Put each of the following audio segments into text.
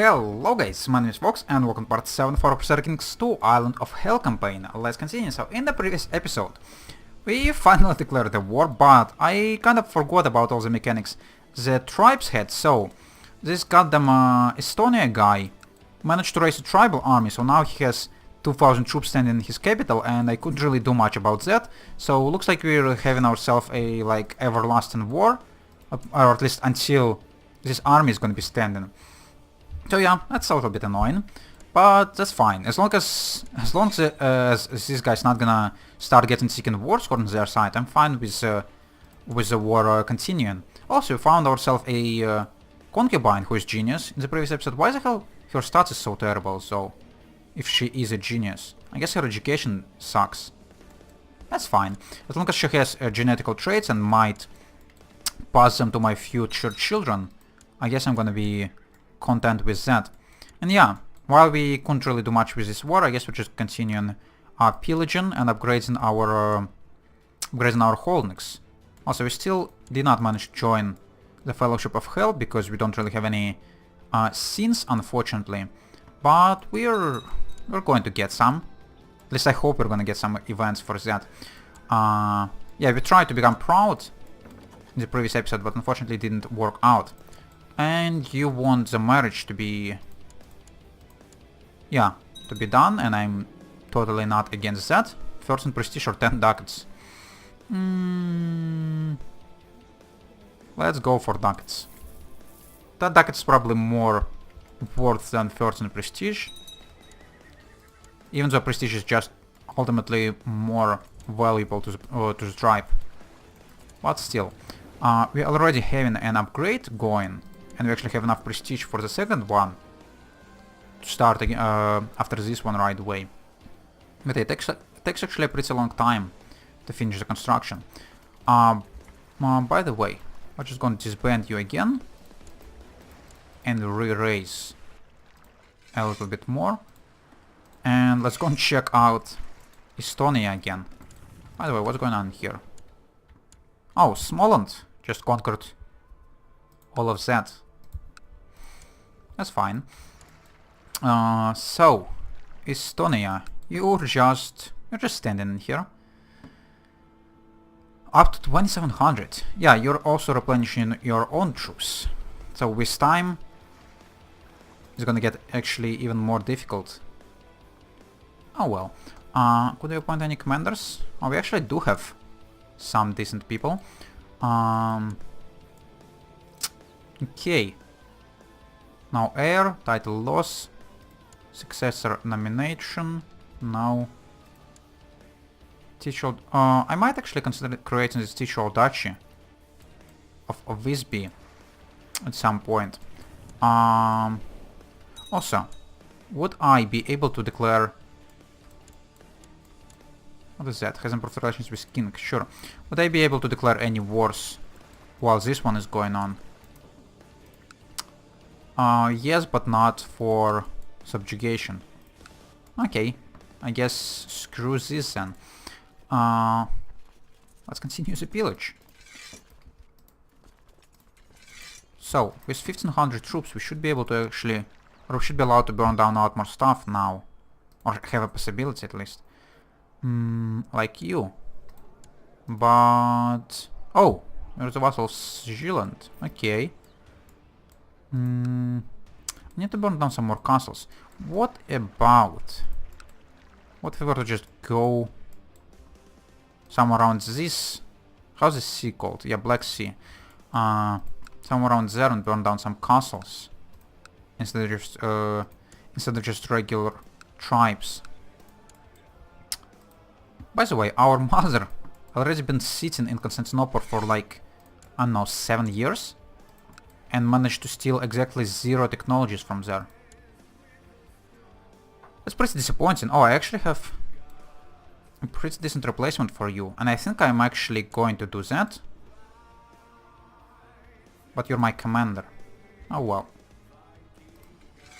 Hello guys, my name is Fox and welcome to part 7 for Crusader Kings 2 Island of Hell campaign. Let's continue. So in the previous episode we finally declared the war, but I kind of forgot about all the mechanics the tribes had. So this goddamn Estonia guy managed to raise a tribal army, so now he has 2000 troops standing in his capital, and I couldn't really do much about that. So looks like we're having ourselves a like everlasting war, or at least until this army is gonna be standing. So yeah, that's a little bit annoying, but that's fine. As long as this guy's not gonna start getting sick and war score on their side, I'm fine with the war continuing. Also, we found ourselves a concubine who is genius in the previous episode. Why the hell her stats is so terrible? So, if she is a genius, I guess her education sucks. That's fine, as long as she has genetical traits and might pass them to my future children. I guess I'm gonna be content with that. And yeah, while we couldn't really do much with this war, I guess we're just continuing pillaging and upgrading our holdings. Also, we still did not manage to join the Fellowship of Hel because we don't really have any scenes, unfortunately. But we're going to get some. At least I hope we're gonna get some events for that. Yeah, we tried to become proud in the previous episode, but unfortunately it didn't work out. And you want the marriage to be... yeah, to be done, and I'm totally not against that. First in prestige or 10 ducats. Let's go for ducats. 10 ducats is probably more worth than first in prestige. Even though prestige is just ultimately more valuable to the tribe. But still. We're already having an upgrade going. And we actually have enough prestige for the second one to start after this one right away. But it takes actually a pretty long time to finish the construction. By the way, I'm just going to disband you again and re-raise a little bit more. And let's go and check out Estonia again. By the way, what's going on here? Oh, Smolensk just conquered all of that. That's fine. So, Estonia, you're just standing in here. Up to 2700. Yeah, you're also replenishing your own troops. So with time, it's gonna get actually even more difficult. Oh well. Could you appoint any commanders? Oh, we actually do have some decent people. Okay. Now heir, title loss, successor nomination, now teacher... I might actually consider creating this teacher duchy of Visby at some point. Also, would I be able to declare... what is that? Has improved relations with king, sure. Would I be able to declare any wars while this one is going on? Yes, but not for subjugation. Okay, I guess screw this then. Let's continue the pillage. So, with 1500 troops we should be able to actually... or we should be allowed to burn down a lot more stuff now. Or have a possibility at least. Like you. But... oh, there's a vassal of Zealand. Okay. I need to burn down some more castles. What about... what if we were to just go somewhere around this... how's this sea called? Yeah, Black Sea. Somewhere around there and burn down some castles. Instead of just regular tribes. By the way, our mother already been sitting in Constantinople for like, I don't know, 7 years? And managed to steal exactly 0 technologies from there. That's pretty disappointing. Oh, I actually have a pretty decent replacement for you. And I think I'm actually going to do that. But you're my commander. Oh well.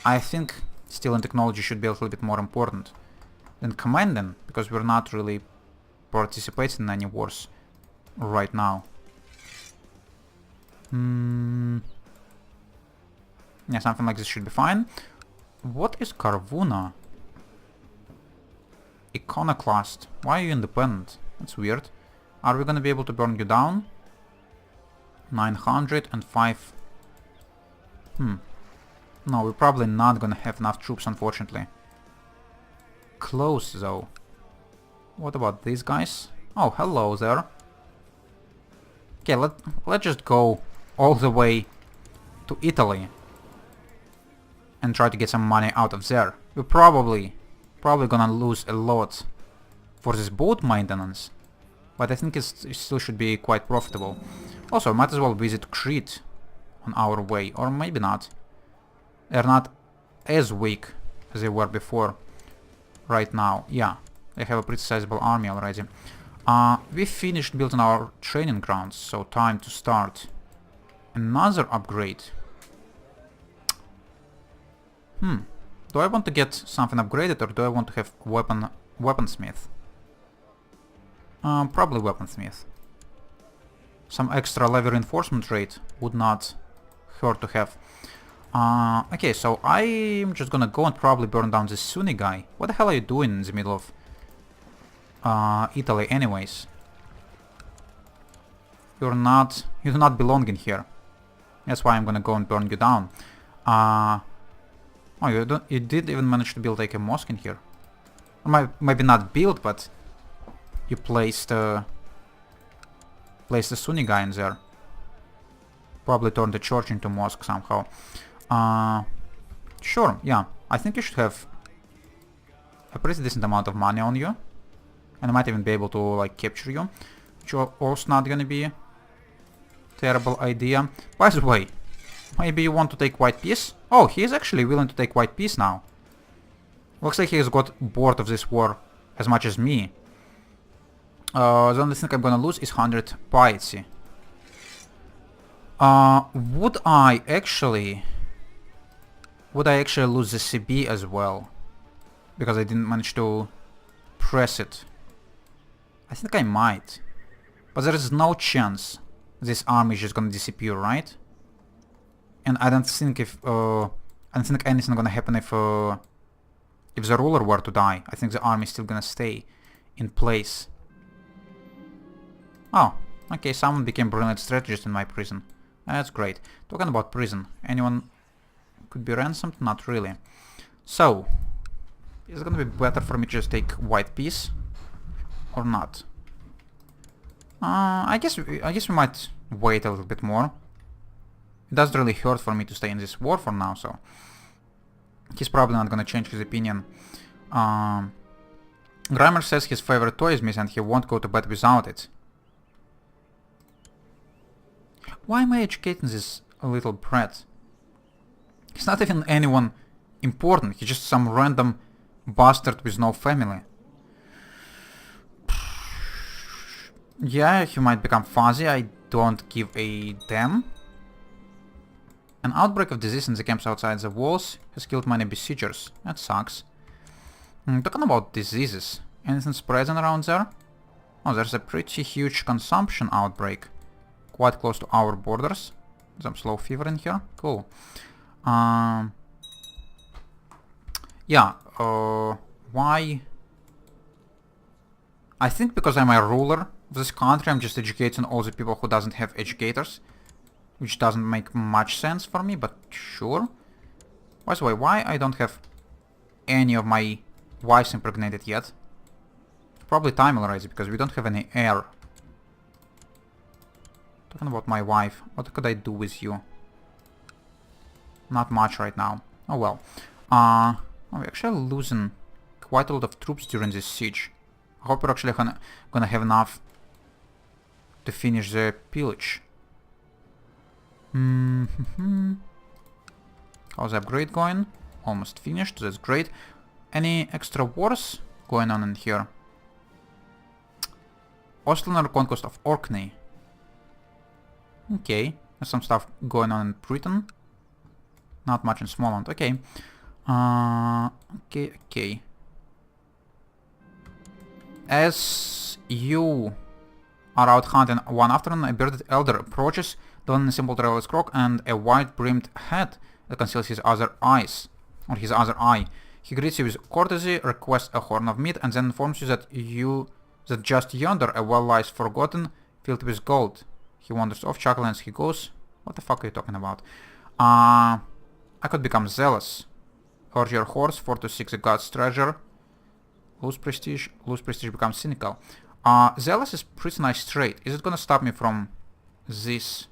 I think stealing technology should be a little bit more important than commanding, because we're not really participating in any wars right now. Yeah, something like this should be fine. What is Karvuna? Iconoclast. Why are you independent? That's weird. Are we gonna be able to burn you down? 905. No, we're probably not gonna have enough troops, unfortunately. Close, though. What about these guys? Oh, hello there. Okay, let's just go all the way to Italy and try to get some money out of there. We're probably gonna lose a lot for this boat maintenance, but I think it still should be quite profitable. Also, might as well visit Crete on our way, or maybe not. They're not as weak as they were before right now. Yeah, they have a pretty sizable army already. We finished building our training grounds, so time to start another upgrade. Do I want to get something upgraded, or do I want to have weaponsmith? Probably weaponsmith. Some extra level reinforcement rate would not hurt to have. Okay, so I'm just gonna go and probably burn down this Sunni guy. What the hell are you doing in the middle of Italy anyways? You do not belong in here. That's why I'm gonna go and burn you down. Oh, you did even manage to build like a mosque in here. Or maybe not build, but you placed a Sunni guy in there. Probably turned the church into mosque somehow. Sure, yeah. I think you should have a pretty decent amount of money on you. And I might even be able to like capture you. Which is also not gonna be a terrible idea. By the way, maybe you want to take white peace? Oh, he is actually willing to take white peace now. Looks like he has got bored of this war as much as me. The only thing I'm gonna lose is 100 piety. Would I actually lose the CB as well? Because I didn't manage to press it. I think I might. But there is no chance this army is just gonna disappear, right? And I don't think anything gonna happen if the ruler were to die. I think the army is still gonna stay in place. Oh, okay, someone became brilliant strategist in my prison. That's great. Talking about prison, anyone could be ransomed? Not really. So, is it gonna be better for me to just take white peace or not? I guess we might wait a little bit more. It doesn't really hurt for me to stay in this war for now, so he's probably not gonna change his opinion. Grimer says his favorite toy is missing and he won't go to bed without it. Why am I educating this little brat? He's not even anyone important, he's just some random bastard with no family. Yeah, he might become fuzzy, I don't give a damn. An outbreak of disease in the camps outside the walls has killed many besiegers. That sucks. Talking about diseases, anything spreading around there? Oh, there's a pretty huge consumption outbreak. Quite close to our borders. Some slow fever in here. Cool. Yeah, why? I think because I'm a ruler of this country, I'm just educating all the people who doesn't have educators. Which doesn't make much sense for me, but sure. By the way, why I don't have any of my wives impregnated yet? Probably time already, because we don't have any heir. Talking about my wife, what could I do with you? Not much right now. Oh well. We're actually losing quite a lot of troops during this siege. I hope we're actually gonna have enough to finish the pillage. How's the upgrade going? Almost finished, that's great. Any extra wars going on in here? Ostlander conquest of Orkney. Okay, there's some stuff going on in Britain. Not much in Smoland, okay. Okay. As you are out hunting one afternoon, a bearded elder approaches, donning a simple traveler's cloak and a white-brimmed hat that conceals his other eyes, or his other eye. He greets you with courtesy, requests a horn of meat, and then informs you that just yonder a well lies forgotten, filled with gold. He wanders off, chuckling as he goes. What the fuck are you talking about? I could become zealous. Urge your horse, 4 to 6 a god's treasure. Lose prestige, becomes cynical. Zealous is pretty nice trait. Is it gonna stop me from this?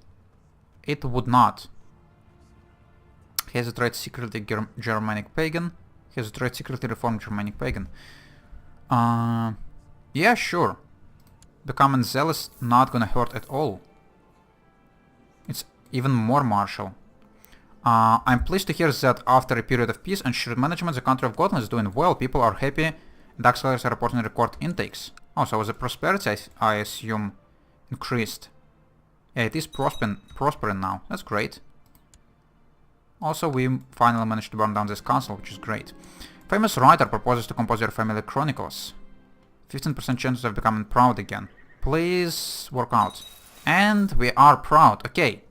It would not. He has a trait secretly Germanic pagan. He has a trait secretly reformed Germanic pagan. Yeah, sure. Becoming zealous not gonna hurt at all. It's even more martial. I'm pleased to hear that after a period of peace and shared management, the country of Gotland is doing well. People are happy, and tax collectors are reporting record intakes. Oh, so the prosperity, I assume, increased. Yeah, it is prospering now. That's great. Also, we finally managed to burn down this castle, which is great. Famous writer proposes to compose your family chronicles. 15% chances of becoming proud again. Please work out. And we are proud. Okay.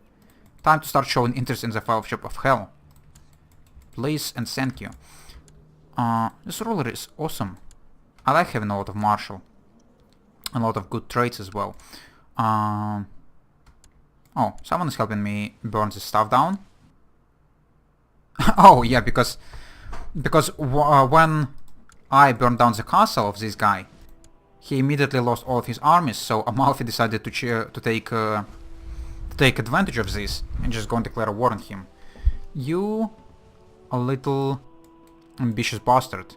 Time to start showing interest in the Fellowship of Hel. Please and thank you. This ruler is awesome. I like having a lot of martial. And a lot of good traits as well. Oh, someone is helping me burn this stuff down. Oh, yeah, because when I burned down the castle of this guy, he immediately lost all of his armies, so Amalfi decided to take advantage of this and just go and declare a war on him. You a little ambitious bastard.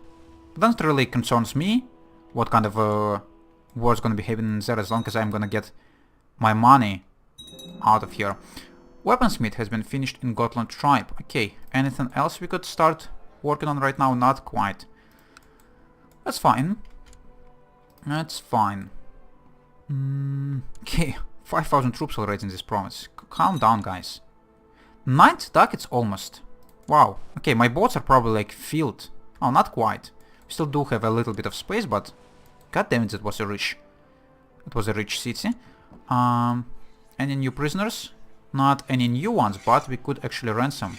It doesn't really concerns me what kind of war is gonna be happening there, as long as I'm gonna get my money out of here. Weaponsmith has been finished in Gotland tribe. Okay, anything else we could start working on right now? Not quite. That's fine. That's fine. Okay, 5,000 troops already in this province. Calm down, guys. 9th ducats almost. Wow. Okay, my boats are probably like filled. Oh, not quite. We still do have a little bit of space, but god damn it, it was a rich city. Any new prisoners? Not any new ones, but we could actually ransom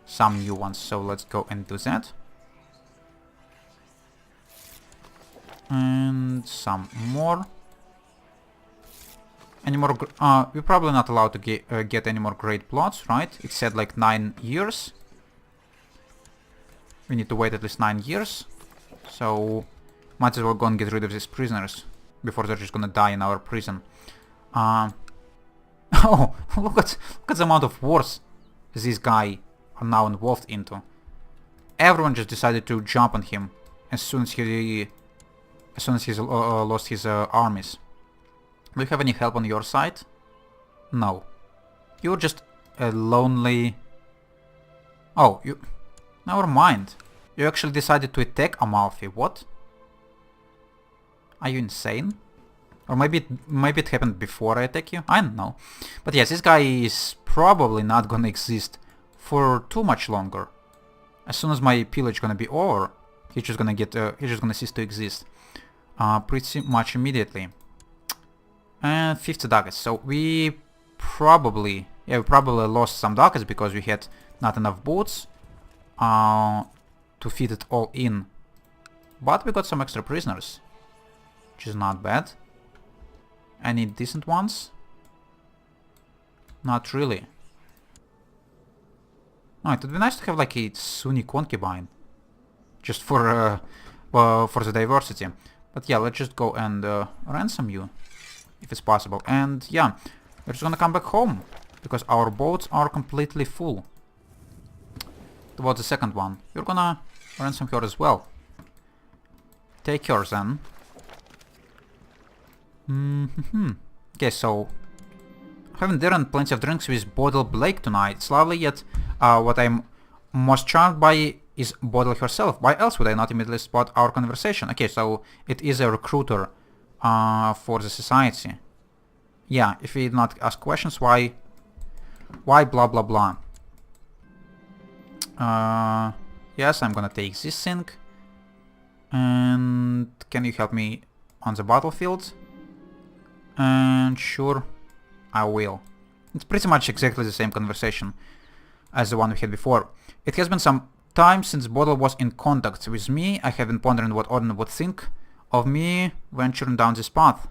some new ones. So let's go and do that. And some more. Any more? We're probably not allowed to get any more great plots, right? It said like 9 years. We need to wait at least 9 years. So might as well go and get rid of these prisoners before they're just gonna die in our prison. Oh, look at the amount of wars this guy are now involved into. Everyone just decided to jump on him as soon as he's lost his armies. Do you have any help on your side? No. You're just a lonely... Oh, you... Never mind. You actually decided to attack Amalfi. What? Are you insane? Or maybe it happened before I attack you? I don't know. But yes, this guy is probably not gonna exist for too much longer. As soon as my pillage gonna be over, he's just gonna cease to exist. Pretty much immediately. And 50 ducats. So we probably lost some ducats because we had not enough boats to fit it all in. But we got some extra prisoners, which is not bad. Any decent ones? Not really. Oh, it would be nice to have like a Sunni concubine, just for the diversity. But yeah, let's just go and ransom you, if it's possible. And yeah, we're just gonna come back home, because our boats are completely full. Towards the second one. You're gonna ransom her as well. Take yours then. Okay, so having dinner and plenty of drinks with Bodil Blake tonight. It's lovely, yet what I'm most charmed by is Bodil herself. Why else would I not immediately spot our conversation? Okay, so it is a recruiter for the society. Yeah, if we not ask questions, why blah blah blah. Yes, I'm gonna take this thing. And can you help me on the battlefield? And sure, I will. It's pretty much exactly the same conversation. as the one we had before. It has been some time since Bottle was in contact with me. I have been pondering what Odin would think of me venturing down this path.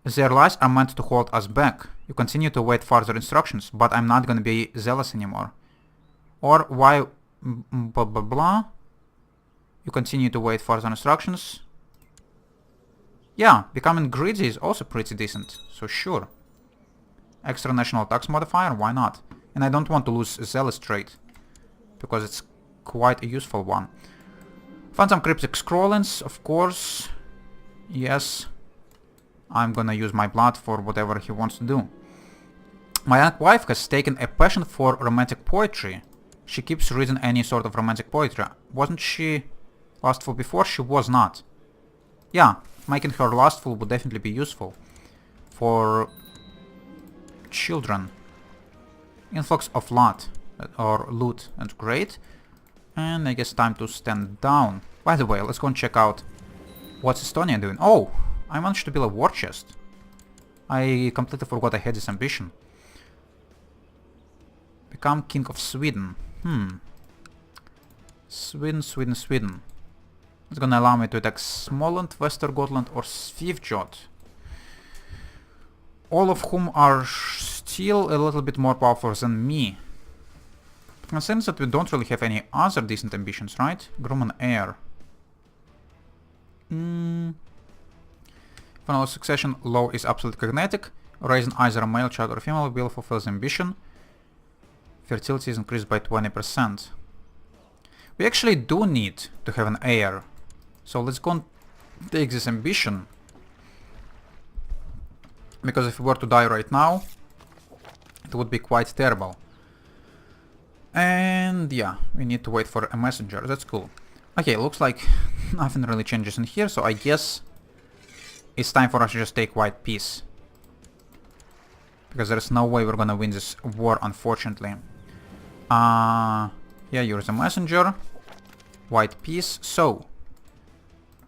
Their lies are meant to hold us back. You continue to await further instructions, but I'm not gonna be zealous anymore. Or why blah blah blah. You continue to wait further instructions. Yeah, becoming greedy is also pretty decent, so sure. Extra national tax modifier, why not? And I don't want to lose zealous trait, because it's quite a useful one. Found some cryptic scrollings, of course. Yes. I'm gonna use my blood for whatever he wants to do. My young wife has taken a passion for romantic poetry. She keeps reading any sort of romantic poetry. Wasn't she lustful before? She was not. Yeah, making her lustful would definitely be useful. For children. Influx of loot, and great. And I guess time to stand down. By the way, let's go and check out what's Estonia doing. Oh! I managed to build a war chest. I completely forgot I had this ambition. Become King of Sweden. Sweden. It's gonna allow me to attack Smoland, Western Gotland or Svivjot. All of whom are still a little bit more powerful than me. Considering that we don't really have any other decent ambitions, right? Grumman Heir. Final succession law is absolutely cognatic. Raising either a male child or female will fulfill the ambition. Fertility is increased by 20%. We actually do need to have an heir. So let's go and take this ambition. Because if we were to die right now, it would be quite terrible. And yeah, we need to wait for a messenger. That's cool. Okay, looks like nothing really changes in here, so I guess it's time for us to just take white peace. Because there's no way we're gonna win this war, unfortunately. Yeah, you're the messenger. White peace. So,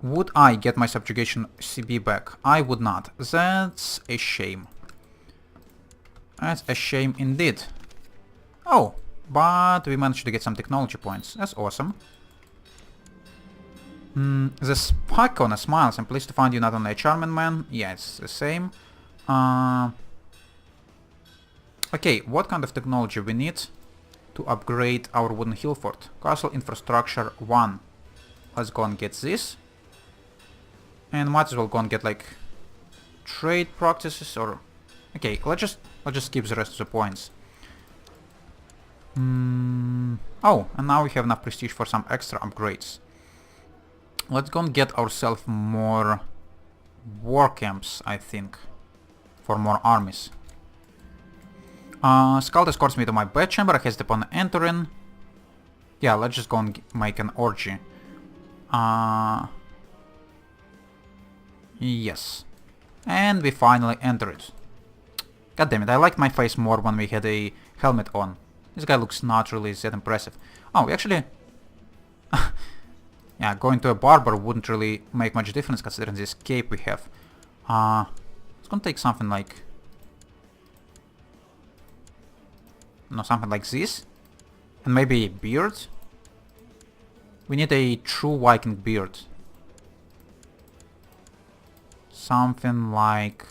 would I get my subjugation CB back? I would not. That's a shame. That's a shame indeed. Oh, but we managed to get some technology points. That's awesome. The spike on a smiles. I'm pleased to find you not only a charming man. Yeah, it's the same. Okay, what kind of technology we need to upgrade our wooden hill fort? Castle infrastructure 1. Let's go and get this. And might as well go and get like trade practices or... Okay, let's just keep the rest of the points. Oh, and now we have enough prestige for some extra upgrades. Let's go and get ourselves more war camps, I think, for more armies. Skald escorts me to my bedchamber. I hesitate upon entering. Yeah, let's just go and make an orgy. Yes. And we finally enter it. God damn it, I liked my face more when we had a helmet on. This guy looks not really that impressive. Oh, actually... yeah, going to a barber wouldn't really make much difference considering this cape we have. It's gonna take something like... No, something like this. And maybe a beard. We need a true Viking beard. Something like...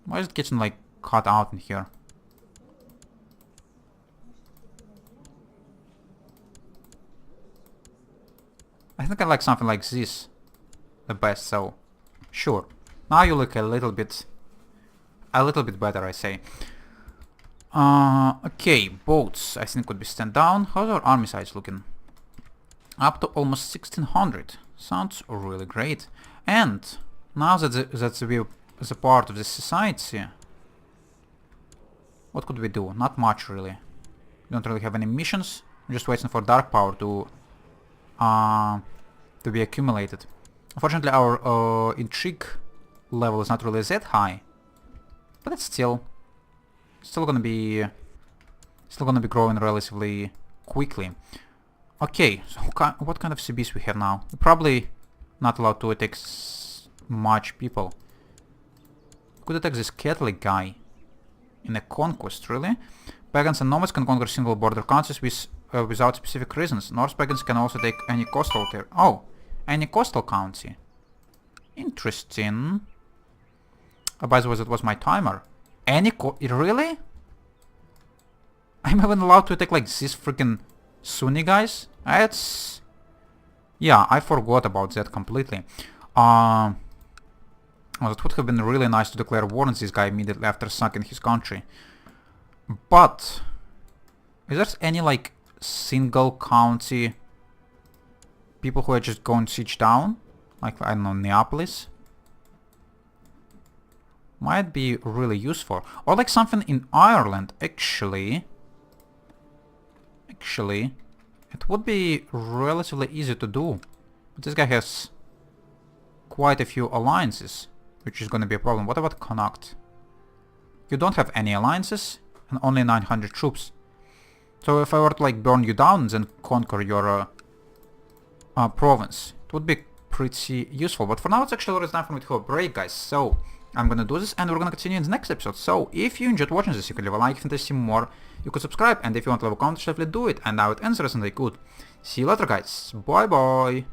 Why is it getting like cut out in here? I think I like something like this the best, so sure. Now you look a little bit better, I say. Okay, boats I think would be stand down. How's our army size looking? Up to almost 1600. Sounds really great. And now that we're a part of this society, what could we do? Not much really. We don't really have any missions. I'm just waiting for dark power to be accumulated. Unfortunately, our intrigue level is not really that high, but it's still gonna be growing relatively quickly. Okay, so what kind of CBs we have now? We're probably not allowed to attack much people. Could attack this Catholic guy. in a conquest, really? Pagans and nomads can conquer single border countries without specific reasons. Norse pagans can also take any coastal any coastal county. Interesting. By the way, that was my timer. Really? I'm even allowed to take like this freaking Sunni guys? Yeah, I forgot about that completely. Well, it would have been really nice to declare war on this guy immediately after sinking his country. But is there any like single county people who are just going to siege down? Like, I don't know, Neapolis? Might be really useful. Or like something in Ireland, actually. It would be relatively easy to do. But this guy has quite a few alliances, which is going to be a problem. What about Connacht? You don't have any alliances and only 900 troops. So if I were to like burn you down and then conquer your province, it would be pretty useful. But for now it's actually already time for me to have a break, guys. So I'm gonna do this and we're gonna continue in the next episode. So if you enjoyed watching this, you can leave a like. If you want to see more, you could subscribe, and if you want to leave a comment, definitely do it, and I would answer as soon as I could. See you later, guys. Bye bye.